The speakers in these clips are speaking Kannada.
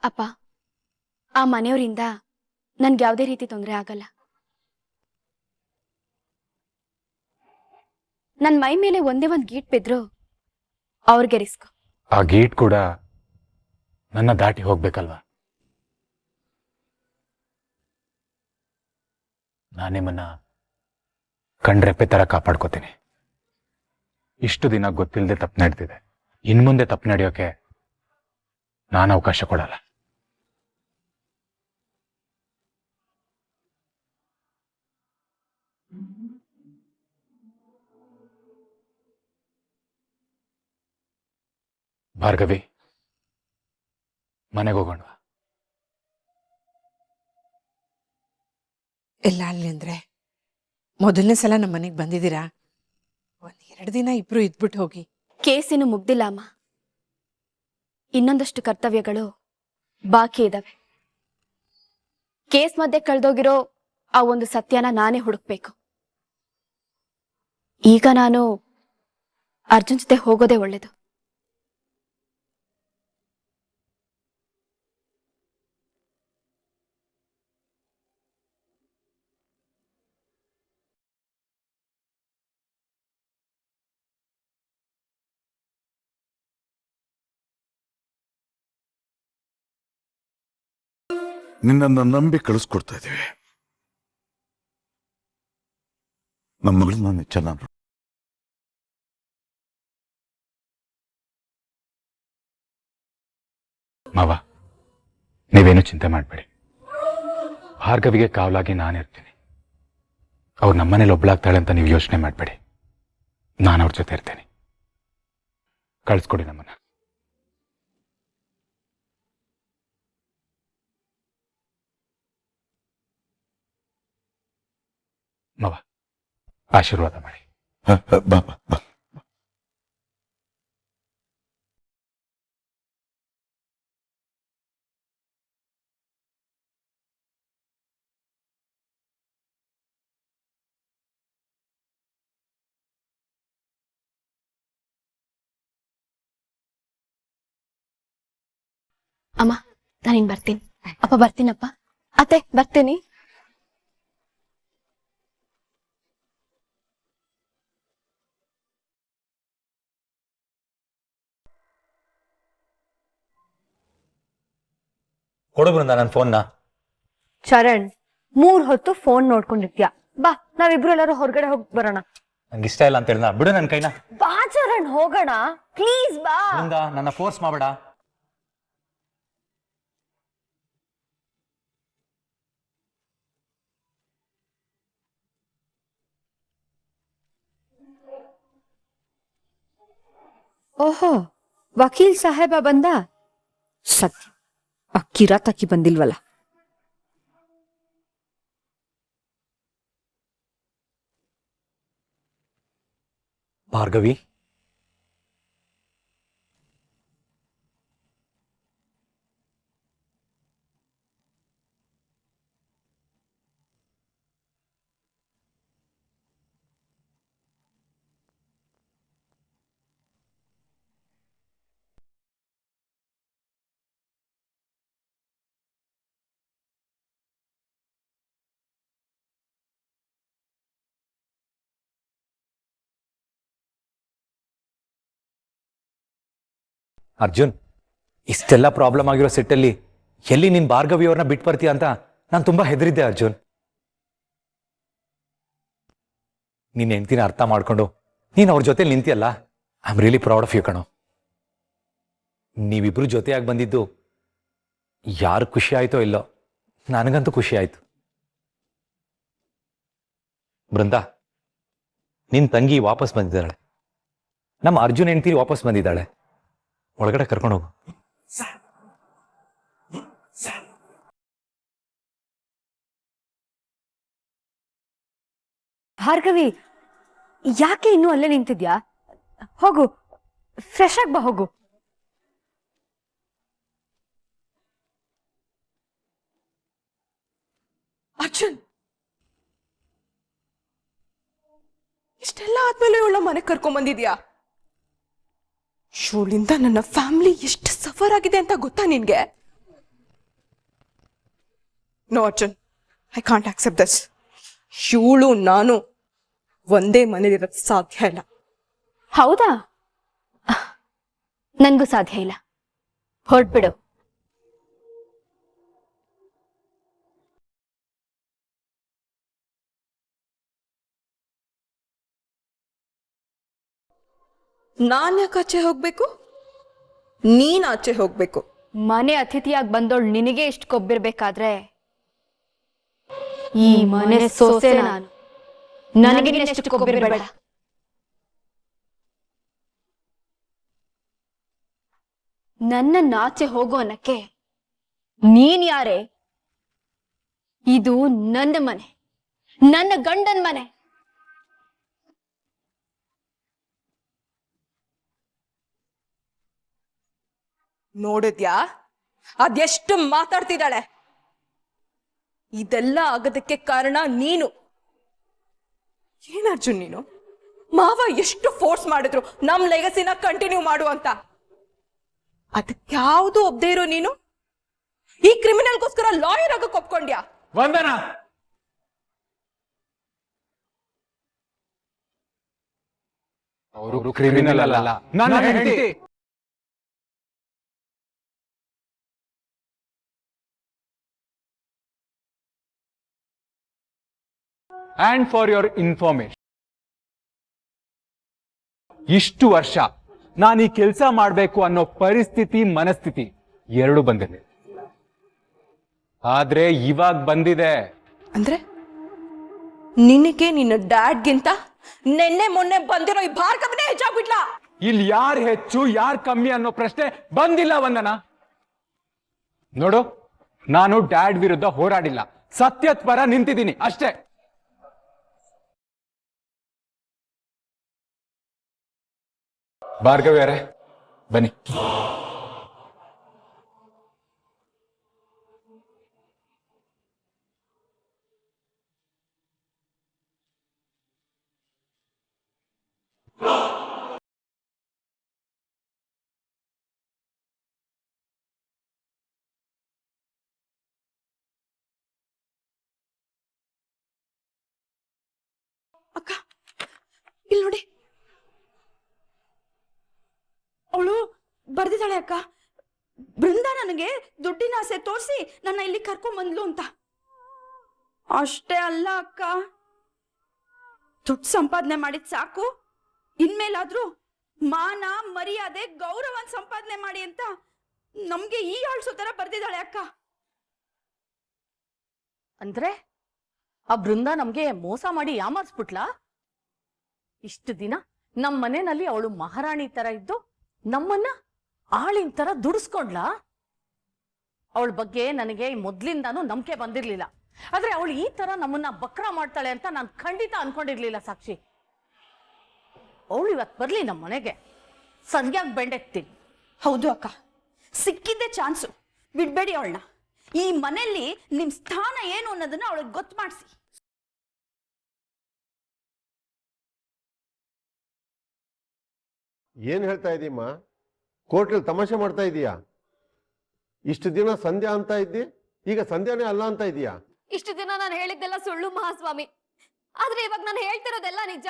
ಅಪ್ಪ, ಆ ಮನೆಯವರಿಂದ ನನ್ಗೆ ಯಾವುದೇ ರೀತಿ ತೊಂದರೆ ಆಗಲ್ಲ. ನನ್ನ ಮೈ ಮೇಲೆ ಒಂದೇ ಒಂದು ಗೀಟ್ ಬಿದ್ರು ಅವ್ರಿಗೆ ರಿಸ್ಕ್. ಆ ಗೀಟ್ ಕೂಡ ನನ್ನ ದಾಟಿ ಹೋಗ್ಬೇಕಲ್ವಾ? ನಾನಿಮ್ಮನ್ನ ಕಣ್ರೆಪ್ಪೆ ತರ ಕಾಪಾಡ್ಕೋತೀನಿ. ಇಷ್ಟು ದಿನ ಗೊತ್ತಿಲ್ಲದೆ ತಪ್ಪು ನಡೆದಿದೆ. ಇನ್ಮುಂದೆ ತಪ್ಪು ನಡೆಯೋಕೆ ನಾನು ಅವಕಾಶ ಕೊಡಲ್ಲ. ಭಾರ್ಗವಿ, ಮನೆಗೆ ಹೋಗೋಣವಾ? ಇಲ್ಲ ಅಲ್ಲಿ ಅಂದ್ರೆ ಮೊದಲನೇ ಸಲ ನಮ್ಮ ಮನೆಗೆ ಬಂದಿದ್ದೀರಾ, 1-2 ದಿನ ಇಬ್ರು ಇದ್ಬಿಟ್ಟು ಹೋಗಿ. ಕೇಸಿನ್ನು ಮುಗ್ದಿಲ್ಲ ಅಮ್ಮ. ಇನ್ನೊಂದಷ್ಟು ಕರ್ತವ್ಯಗಳು ಬಾಕಿ ಇದಾವೆ. ಕೇಸ್ ಮಧ್ಯೆ ಕಳೆದೋಗಿರೋ ಆ ಒಂದು ಸತ್ಯನ ನಾನೇ ಹುಡುಕ್ಬೇಕು. ಈಗ ನಾನು ಅರ್ಜುನ್ ಜೊತೆ ಹೋಗೋದೇ ಒಳ್ಳೇದು. ನಿನ್ನನ್ನು ನಂಬಿ ಕಳಿಸ್ಕೊಡ್ತಾ ಇದ್ದೀವಿ. ನಮ್ಮ ಮಗಳನ್ನ ಚೆನ್ನಾಗಿ ಮಾವ, ನೀವೇನು ಚಿಂತೆ ಮಾಡಬೇಡಿ. ಭಾರ್ಗವಿಗೆ ಕಾವಲಾಗಿ ನಾನಿರ್ತೀನಿ. ಅವ್ರು ನಮ್ಮನೇಲಿ ಒಬ್ಳಾಗ್ತಾಳೆ ಅಂತ ನೀವು ಯೋಚನೆ ಮಾಡಬೇಡಿ. ನಾನು ಅವ್ರ ಜೊತೆ ಇರ್ತೇನೆ. ಕಳಿಸ್ಕೊಡಿ ನಮ್ಮನ್ನ. ಮಾವ, ಆಶೀರ್ವಾದ ಮಾಡಿ. ಬಾ ಬಾ ಬಾ. ಅಮ್ಮ, ನಾನಿನ್ ಬರ್ತೀನಿ. ಅಪ್ಪ ಬರ್ತೀನಪ್ಪ. ಅತ್ತೆ ಬರ್ತೀನಿ. ಕೊಡು ಬೃಂದ ನನ್ನ ಫೋನ್ನ. ಚರಣ್, 3 ಹೊತ್ತು ಫೋನ್ ನೋಡ್ಕೊಂಡಿರ್ತೀಯ. ಬಾ, ನಾವಿಬ್ರು ಎಲ್ಲರೂ ಹೊರಗಡೆ ಹೋಗಿ ಬರೋಣ. ನಂಗೆ ಇಷ್ಟ ಇಲ್ಲ ಅಂತ ಹೇಳಿದ. ಬಿಡು ನನ್ನ ಕೈನ. ಬಾ ಚರಣ್, ಹೋಗೋಣ ಪ್ಲೀಸ್. ಬಾ ಬೃಂದ, ನನ್ನ ಫೋರ್ಸ್ ಮಾಡಬೇಡ. ಓಹೋ, ವಕೀಲ್ ಸಾಹೇಬ ಬಂದ. ಸತ್ಯ, ಆ ಕಿರಾತಕಿ ಬಂದಿಲ್ವಲ್ಲ. ಭಾರ್ಗವಿ, ಅರ್ಜುನ್, ಇಷ್ಟೆಲ್ಲ ಪ್ರಾಬ್ಲಮ್ ಆಗಿರೋ ಸೆಟ್ಟಲ್ಲಿ ಎಲ್ಲಿ ನೀನ್ ಭಾರ್ಗವಿ ಅವ್ರನ್ನ ಬಿಟ್ಟು ಬರ್ತೀಯ ಅಂತ ನಾನು ತುಂಬಾ ಹೆದರಿದ್ದೆ. ಅರ್ಜುನ್, ನಿನ್ನ ಹೆಂಡ್ತಿನ ಅರ್ಥ ಮಾಡ್ಕೊಂಡು ನೀನ್ ಅವ್ರ ಜೊತೆ ನಿಂತಿಯಲ್ಲ, I am really proud of you ಕಣೋ. ನೀವಿಬ್ರು ಜೊತೆಯಾಗಿ ಬಂದಿದ್ದು ಯಾರು ಖುಷಿ ಆಯ್ತೋ ಇಲ್ಲೋ, ನನಗಂತೂ ಖುಷಿ ಆಯ್ತು. ಬೃಂದಾ, ನಿನ್ ತಂಗಿ ವಾಪಸ್ ಬಂದಿದ್ದಾಳೆ. ನಮ್ಮ ಅರ್ಜುನ್ ಹೆಂಡ್ತಿ ವಾಪಸ್ ಬಂದಿದ್ದಾಳೆ. ಒಳಗಡೆ ಕರ್ಕೊಂಡು ಹೋಗು. ಭಾರ್ಗವಿ, ಯಾಕೆ ಇನ್ನೂ ಅಲ್ಲೇ ನಿಂತಿದ್ಯಾ? ಹೋಗು, ಫ್ರೆಶ್ ಆಗಿ ಬಾ. ಹೋಗು. ಅರ್ಜುನ್, ಇಷ್ಟೆಲ್ಲ ಆದ್ಮೇಲೆ ಇವಳ ಮನೆಗೆ ಕರ್ಕೊಂಡ್ ಬಂದಿದ್ಯಾ? ಇವಳಿಂದ ನನ್ನ ಫ್ಯಾಮಿಲಿ ಎಷ್ಟು ಸಫರ್ ಆಗಿದೆ ಅಂತ ಗೊತ್ತಾ ನಿನ್ಗೆ? No Arjun, I can't accept this. ಇವಳು ನಾನು ಒಂದೇ ಮನೇಲಿರೋಕ್ಕೆ ಸಾಧ್ಯ ಇಲ್ಲ. ಹೌದಾ? ನನ್ಗೂ ಸಾಧ್ಯ ಇಲ್ಲ. ಹೊರಟ್ಬಿಡು. ನಾನ್ ಯಾಕೆ ಆಚೆ ಹೋಗ್ಬೇಕು? ನೀನ್ ಆಚೆ ಹೋಗ್ಬೇಕು. ಮನೆ ಅತಿಥಿಯಾಗಿ ಬಂದೋಳು ನಿನಗೆ ಇಷ್ಟು ಕೊಬ್ಬಿರ್ಬೇಕಾದ್ರೆ ಈ ಮನೆ ಸೊಸೆ ನಾನು. ನನಗೆ ಇನ್ನೆಷ್ಟು ಕೊಬ್ಬಿರ್ಬೇಡ. ನನ್ನ ಆಚೆ ಹೋಗೋ ಅನ್ನಕ್ಕೆ ನೀನ್ ಯಾರೇ? ಇದು ನನ್ನ ಮನೆ, ನನ್ನ ಗಂಡನ ಮನೆ. ನೋಡಿದ್ಯಾ ಅದೆಷ್ಟು ಮಾತಾಡ್ತಿದ್ದಾಳೆ? ಇದೆಲ್ಲ ಆಗೋದಕ್ಕೆ ಕಾರಣ ನೀನು. ಏನ್ ಅರ್ಜುನ್ ನೀನು? ಮಾವ ಎಷ್ಟು ಫೋರ್ಸ್ ಮಾಡಿದ್ರು ನಮ್ ಲೆಗಸಿನ ಕಂಟಿನ್ಯೂ ಮಾಡು ಅಂತ. ಅದಕ್ಯಾವುದು ಒಬ್ದೇ ಇರೋ ನೀನು ಈ ಕ್ರಿಮಿನಲ್ಗೋಸ್ಕರ ಲಾಯರ್ ಆಗಕ್ಕೆ ಒಪ್ಕೊಂಡ್ಯಾ? ವಂದನಾ, ಅವರು ಕ್ರಿಮಿನಲ್ ಅಲ್ಲ, ನನ್ನ ಹೆಂಡತಿ. ಅಂಡ್ ಫಾರ್ ಯೋರ್ ಇನ್ಫಾರ್ಮೇಶನ್, ಇಷ್ಟು ವರ್ಷ ನಾನು ಈ ಕೆಲಸ ಮಾಡಬೇಕು ಅನ್ನೋ ಪರಿಸ್ಥಿತಿ ಮನಸ್ಥಿತಿ ಎರಡು ಬಂದಿದೆ. ಆದ್ರೆ ಇವಾಗ ಬಂದಿದೆ. ಅಂದ್ರೆ ನಿನಗೆ ನಿನ್ನ ಡ್ಯಾಡ್ಗಿಂತ ನೆನ್ನೆ ಮೊನ್ನೆ ಬಂದಿರೋ ಈ ಭಾರ್ಗವನೇ ಹೆಚ್ಚಾಗ್ಬಿಟ್ಲಾ? ಇಲ್ಲಿ ಯಾರು ಹೆಚ್ಚು ಯಾರು ಕಮ್ಮಿ ಅನ್ನೋ ಪ್ರಶ್ನೆ ಬಂದಿಲ್ಲ ವಂದನಾ. ನೋಡು, ನಾನು ಡ್ಯಾಡ್ ವಿರುದ್ಧ ಹೋರಾಡಿಲ್ಲ, ಸತ್ಯದ ಪರ ನಿಂತಿದ್ದೀನಿ ಅಷ್ಟೇ. ಭಾರ್ಗವ್ಯಾರೇ ಬನ್ನಿ. ಅಕ್ಕ ಇಲ್ಲಿ ನೋಡಿ, ಅವಳು ಬರ್ದಿದ್ದಾಳೆ ಅಕ್ಕ. ಬೃಂದ ನನಗೆ ದುಡ್ಡಿನ ಆಸೆ ತೋರಿಸಿ ನನ್ನ ಇಲ್ಲಿ ಕರ್ಕೊಂಡ್ ಬಂದ್ಲು ಅಂತ. ಅಷ್ಟೇ ಅಲ್ಲ ಅಕ್ಕ, ದುಡ್ಡು ಸಂಪಾದನೆ ಮಾಡಿದ್ ಸಾಕು, ಇನ್ಮೇಲಾದ್ರೂ ಮಾನ ಮರ್ಯಾದೆ ಗೌರವನ್ ಸಂಪಾದನೆ ಮಾಡಿ ಅಂತ ನಮ್ಗೆ ಈ ಆಳ್ಸೋ ತರ ಬರ್ದಿದ್ದಾಳೆ ಅಕ್ಕ. ಅಂದ್ರೆ ಆ ಬೃಂದ ನಮ್ಗೆ ಮೋಸ ಮಾಡಿ ಯಾಮಾರ್ಸ್ಬಿಟ್ಲಾ? ಇಷ್ಟು ದಿನ ನಮ್ ಮನೆಯಲ್ಲಿ ಅವಳು ಮಹಾರಾಣಿ ತರ ಇದ್ದು ನಮ್ಮನ್ನ ಆಳಿನ ತರ ದುಡಿಸ್ಕೊಂಡ್ಲಾ? ಅವಳ ಬಗ್ಗೆ ನನಗೆ ಮೊದ್ಲಿಂದಾನು ನಂಬಿಕೆ ಬಂದಿರ್ಲಿಲ್ಲ. ಆದ್ರೆ ಅವಳು ಈ ತರ ನಮ್ಮನ್ನ ಬಕ್ರ ಮಾಡ್ತಾಳೆ ಅಂತ ನಾನು ಖಂಡಿತ ಅನ್ಕೊಂಡಿರ್ಲಿಲ್ಲ ಸಾಕ್ಷಿ. ಅವಳು ಇವತ್ ಬರ್ಲಿ ನಮ್ಮ ಮನೆಗೆ, ಸರಿಯಾಗಿ ಬೆಂಡೆತ್ತೀನಿ. ಹೌದು ಅಕ್ಕ, ಸಿಕ್ಕಿದ್ದೆ ಚಾನ್ಸು, ಬಿಡ್ಬೇಡಿ ಅವಳನ್ನ. ಈ ಮನೆಯಲ್ಲಿ ನಿಮ್ ಸ್ಥಾನ ಏನು ಅನ್ನೋದನ್ನ ಅವಳಿಗೆ ಗೊತ್ತು ಮಾಡಿಸಿ. ಏನ್ ಹೇಳ್ತಾ ಇದೀಮ್ಮ? ಕೋರ್ಟಲ್ಲಿ ತಮಾಷೆ ಮಾಡ್ತಾ ಇದೀಯಾ? ಇಷ್ಟು ದಿನ ಸಂಧ್ಯಾ ಅಂತ ಇದ್ದಿ, ಈಗ ಸಂಧ್ಯಾನೇ ಅಲ್ಲ ಅಂತ ಇದೀಯಾ? ಇಷ್ಟು ದಿನ ನಾನು ಹೇಳಿದ್ದೆಲ್ಲ ಸುಳ್ಳು ಮಹಾಸ್ವಾಮಿ, ಆದ್ರೆ ಇವಾಗ ನಾನು ಹೇಳ್ತಿರೋದೆಲ್ಲ ನಿಜ.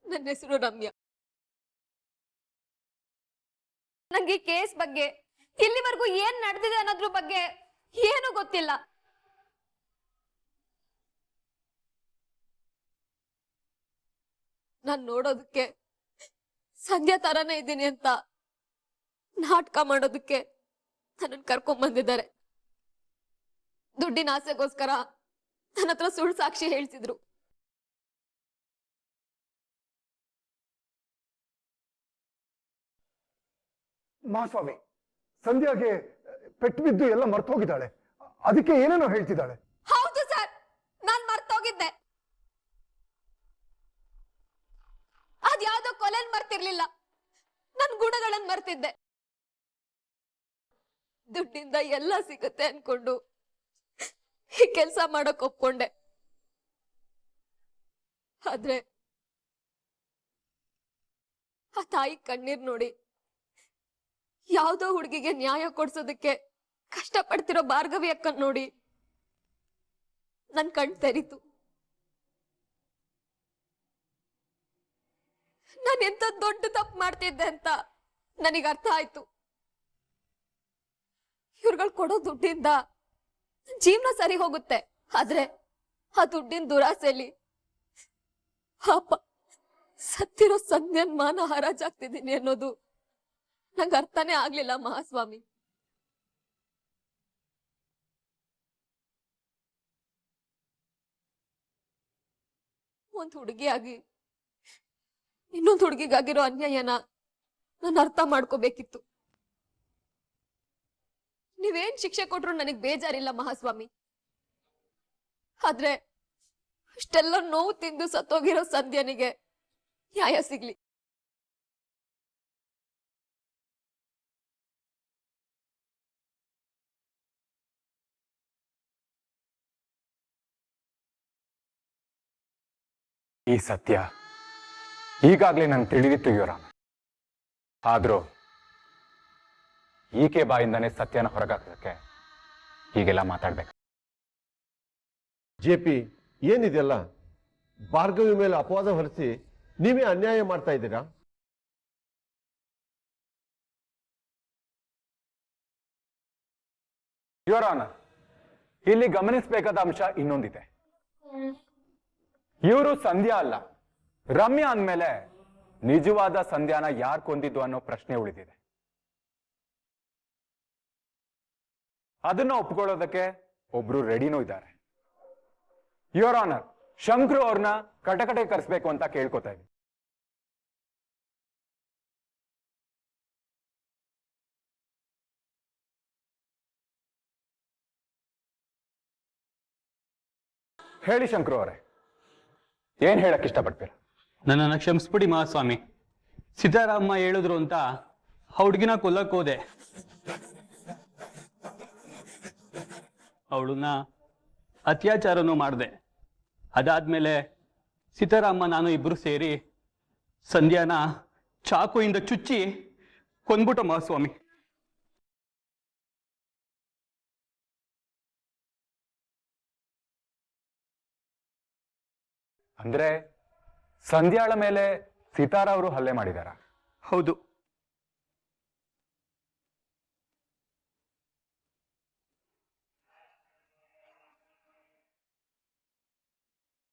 ನನ್ನ ಹೆಸರು ರಮ್ಯಾ. ನಂಗೆ ಕೇಸ್ ಬಗ್ಗೆ, ಇಲ್ಲಿವರೆಗೂ ಏನ್ ನಡೆದಿದೆ ಅನ್ನೋದ್ರ ಬಗ್ಗೆ ಏನು ಗೊತ್ತಿಲ್ಲ. ನಾನ್ ನೋಡೋದಕ್ಕೆ ಸಂಧ್ಯಾ ತರಾನೇ ಇದ್ದೀನಿ ಅಂತ ನಾಟಕ ಮಾಡೋದಕ್ಕೆ ನನ್ನ ಕರ್ಕೊಂಡ್ ಬಂದಿದ್ದಾರೆ. ದುಡ್ಡಿನ ಆಸೆಗೋಸ್ಕರ ನನ್ನ ಹತ್ರ ಸುಳ್ಳು ಸಾಕ್ಷಿ ಹೇಳ್ತಿದ್ರು. ಮಹಾಸ್ವಾಮಿ, ಸಂಧ್ಯಾಗೆ ಪೆಟ್ಟು ಬಿದ್ದು ಎಲ್ಲ ಮರ್ತು ಹೋಗಿದ್ದಾಳೆ, ಅದಕ್ಕೆ ಏನೇನೋ ಹೇಳ್ತಿದ್ದಾಳೆ. ಹೌದು ಸರ್, ನಾನ್ ಮರ್ತೋಗಿದ್ದೆ. ಅದ್ಯಾವ್ದೋ ಕೊಲೆನ್ ಮರ್ತಿರ್ಲಿಲ್ಲ, ನನ್ ಗುಣಗಳನ್ನ ಮರ್ತಿದ್ದೆ. ದುಡ್ಡಿಂದ ಎಲ್ಲ ಸಿಗುತ್ತೆ ಅನ್ಕೊಂಡು ಈ ಕೆಲ್ಸ ಮಾಡಕ್ ಒಪ್ಕೊಂಡೆ. ಆದ್ರೆ ಆ ತಾಯಿ ಕಣ್ಣೀರ್ ನೋಡಿ ಯಾವ್ದೋ ಹುಡುಗಿಗೆ ನ್ಯಾಯ ಕೊಡ್ಸೋದಕ್ಕೆ ಕಷ್ಟಪಡ್ತಿರೋ ಭಾರ್ಗವಿ ಅಕ್ಕನ್ ನೋಡಿ ನನ್ ಕಣ್ ತೆರೀತು. ನಾನು ಎಂತ ದೊಡ್ಡ ತಪ್ಪು ಮಾಡ್ತಿದ್ದೆ ಅಂತ ನನಗೆ ಅರ್ಥ ಆಯ್ತು. ಇವ್ರುಗಳು ಕೊಡೋ ದುಡ್ಡಿಂದ ಜೀವನ ಸರಿ ಹೋಗುತ್ತೆ, ಆದ್ರೆ ಆ ದುಡ್ಡಿನ ದುರಾಸೆಯಲ್ಲಿ ಪಾಪ ಸತ್ತಿರೋ ಸಂಧ್ಯನ್ ಮಾನ ಹರಾಜಾಗ್ತಿದ್ದೀನಿ ಅನ್ನೋದು ನಂಗೆ ಅರ್ಥನೇ ಆಗ್ಲಿಲ್ಲ ಮಹಾಸ್ವಾಮಿ. ಒಂದ್ ಹುಡುಗಿಯಾಗಿ ಇನ್ನೊಂದು ಹುಡುಗಿಗಾಗಿರೋ ಅನ್ಯಾಯನ ನಾನು ಅರ್ಥ ಮಾಡ್ಕೋಬೇಕಿತ್ತು. ನೀವೇನ್ ಶಿಕ್ಷೆ ಕೊಟ್ರು ನನಗ್ ಬೇಜಾರಿಲ್ಲ ಮಹಾಸ್ವಾಮಿ, ಆದ್ರೆ ಅಷ್ಟೆಲ್ಲ ನೋವು ತಿಂದು ಸತ್ತೋಗಿರೋ ಸಂಧ್ಯನಿಗೆ ನ್ಯಾಯ ಸಿಗ್ಲಿ. ಈ ಸತ್ಯ ಈಗಾಗ್ಲೇ ನಂಗೆ ತಿಳಿದಿತ್ತು ಯುವರಾಮ. ಆದ್ರೂ ಈಕೆ ಬಾಯಿಂದಾನೇ ಸತ್ಯನ ಹೊರಗಾಕೋದಕ್ಕೆ ಹೀಗೆಲ್ಲ ಮಾತಾಡ್ಬೇಕು. ಜೆ ಪಿ, ಏನಿದೆಲ್ಲ? ಭಾರ್ಗವಿ ಮೇಲೆ ಅಪವಾದ ಹೊರಿಸಿ ನೀವೇ ಅನ್ಯಾಯ ಮಾಡ್ತಾ ಇದ್ದೀರಾ? ಯುವರಾನ, ಇಲ್ಲಿ ಗಮನಿಸಬೇಕಾದ ಅಂಶ ಇನ್ನೊಂದಿದೆ. ಇವರು ಸಂಧ್ಯಾ ಅಲ್ಲ, ರಮ್ಯಾ ಅಂದ್ಮೇಲೆ ನಿಜವಾದ ಸಂಧ್ಯಾನ ಯಾರು ಕೊಂದಿದ್ದು ಅನ್ನೋ ಪ್ರಶ್ನೆ ಉಳಿದಿದೆ. ಅದನ್ನ ಒಪ್ಕೊಳ್ಳೋದಕ್ಕೆ ಒಬ್ರು ರೆಡಿನೂ ಇದ್ದಾರೆ. ಯುವರ್ ಆನರ್, ಶಂಕ್ರು ಅವ್ರನ್ನ ಕಟಕಟೆ ಕರೆಸ್ಬೇಕು ಅಂತ ಕೇಳ್ಕೊತಾ ಇದ್ದೀನಿ. ಹೇಳಿ ಶಂಕ್ರು ಅವರೇ, ಏನ್ ಹೇಳಕ್ ಇಷ್ಟಪಡ್ತೀರ? ನನ್ನನ್ನು ಕ್ಷಮಿಸ್ಬಿಡಿ ಮಹಾಸ್ವಾಮಿ. ಸೀತಾರಾಮ ಹೇಳಿದ್ರು ಅಂತ ಹುಡುಗಿನ ಕೊಲ್ಲಕ್ ಹೋದೆ. ಅವಳನ್ನ ಅತ್ಯಾಚಾರನೂ ಮಾಡಿದೆ. ಅದಾದ್ಮೇಲೆ ಸೀತಾರಾಮ ನಾನು ಇಬ್ರು ಸೇರಿ ಸಂಧ್ಯಾನ ಚಾಕುಯಿಂದ ಚುಚ್ಚಿ ಕೊಂದ್ಬಿಟ್ಟ ಮಹಾಸ್ವಾಮಿ. ಅಂದ್ರೆ ಸಂಧ್ಯಾಳ ಮೇಲೆ ಸಿತಾರ ಅವರು ಹಲ್ಲೆ ಮಾಡಿದಾರ? ಹೌದು.